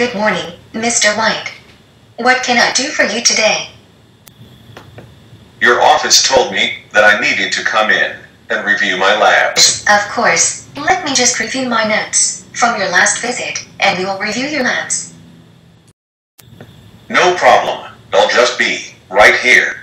Good morning, Mr. White. What can I do for you today? Your office told me that I needed to come in and review my labs. Of course. Let me just review my notes from your last visit, and we will review your labs. No problem. I'll just be right here.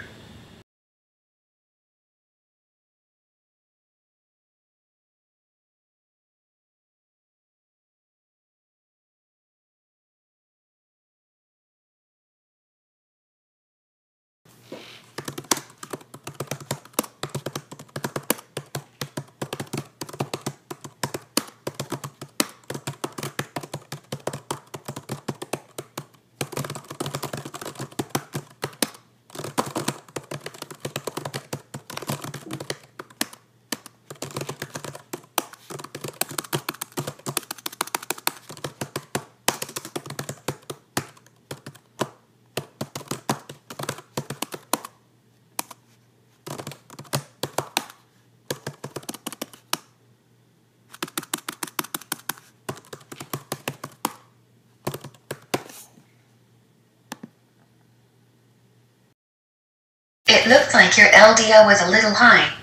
It looked like your LDL was a little high.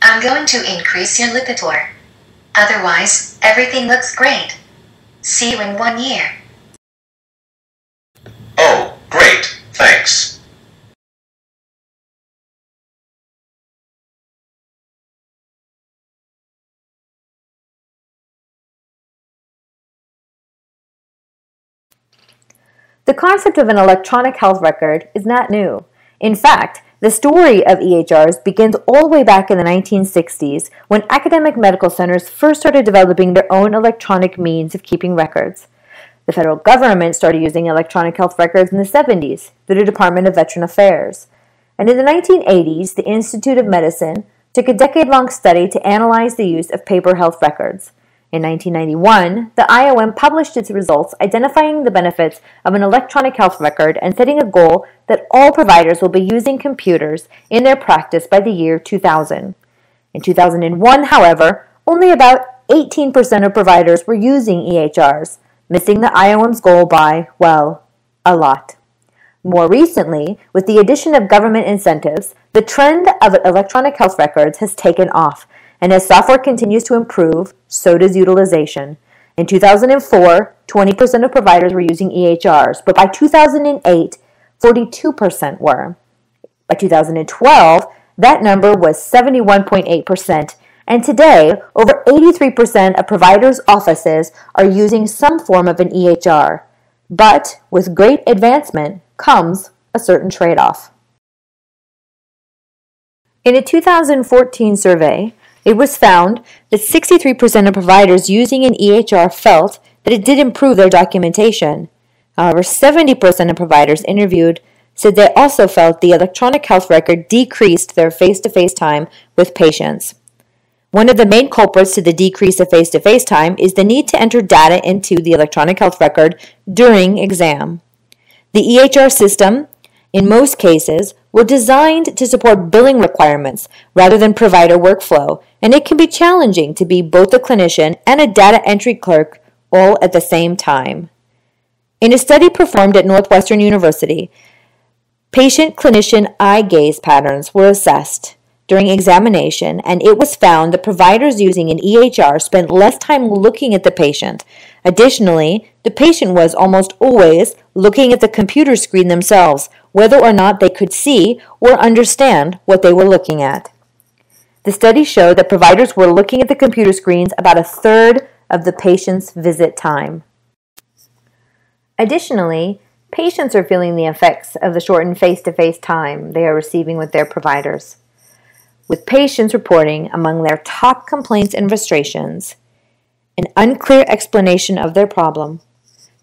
I'm going to increase your Lipitor. Otherwise, everything looks great. See you in 1 year. Oh, great. Thanks. The concept of an electronic health record is not new. In fact, the story of EHRs begins all the way back in the 1960s when academic medical centers first started developing their own electronic means of keeping records. The federal government started using electronic health records in the 70s through the Department of Veteran Affairs. And in the 1980s, the Institute of Medicine took a decade-long study to analyze the use of paper health records. In 1991, the IOM published its results identifying the benefits of an electronic health record and setting a goal that all providers will be using computers in their practice by the year 2000. In 2001, however, only about 18% of providers were using EHRs, missing the IOM's goal by, well, a lot. More recently, with the addition of government incentives, the trend of electronic health records has taken off, and as software continues to improve, so does utilization. In 2004, 20% of providers were using EHRs, but by 2008, 42% were. By 2012, that number was 71.8%, and today, over 83% of providers' offices are using some form of an EHR. But with great advancement comes a certain trade-off. In a 2014 survey, it was found that 63% of providers using an EHR felt that it did improve their documentation. However, 70% of providers interviewed said they also felt the electronic health record decreased their face-to-face time with patients. One of the main culprits to the decrease of face-to-face time is the need to enter data into the electronic health record during exam. The EHR system, in most cases, were designed to support billing requirements rather than provider workflow, and it can be challenging to be both a clinician and a data entry clerk all at the same time. In a study performed at Northwestern University, patient-clinician eye gaze patterns were assessed during examination, and it was found that providers using an EHR spent less time looking at the patient. Additionally, the patient was almost always looking at the computer screen themselves, whether or not they could see or understand what they were looking at. The study showed that providers were looking at the computer screens about a third of the patient's visit time. Additionally, patients are feeling the effects of the shortened face-to-face time they are receiving with their providers, with patients reporting among their top complaints and frustrations an unclear explanation of their problem,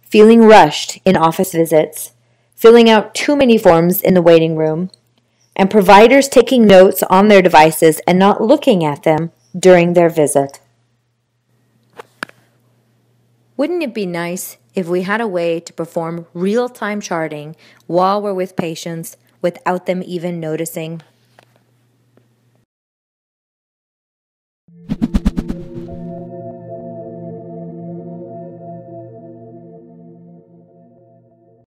feeling rushed in office visits, filling out too many forms in the waiting room, and providers taking notes on their devices and not looking at them during their visit. Wouldn't it be nice if we had a way to perform real-time charting while we're with patients without them even noticing?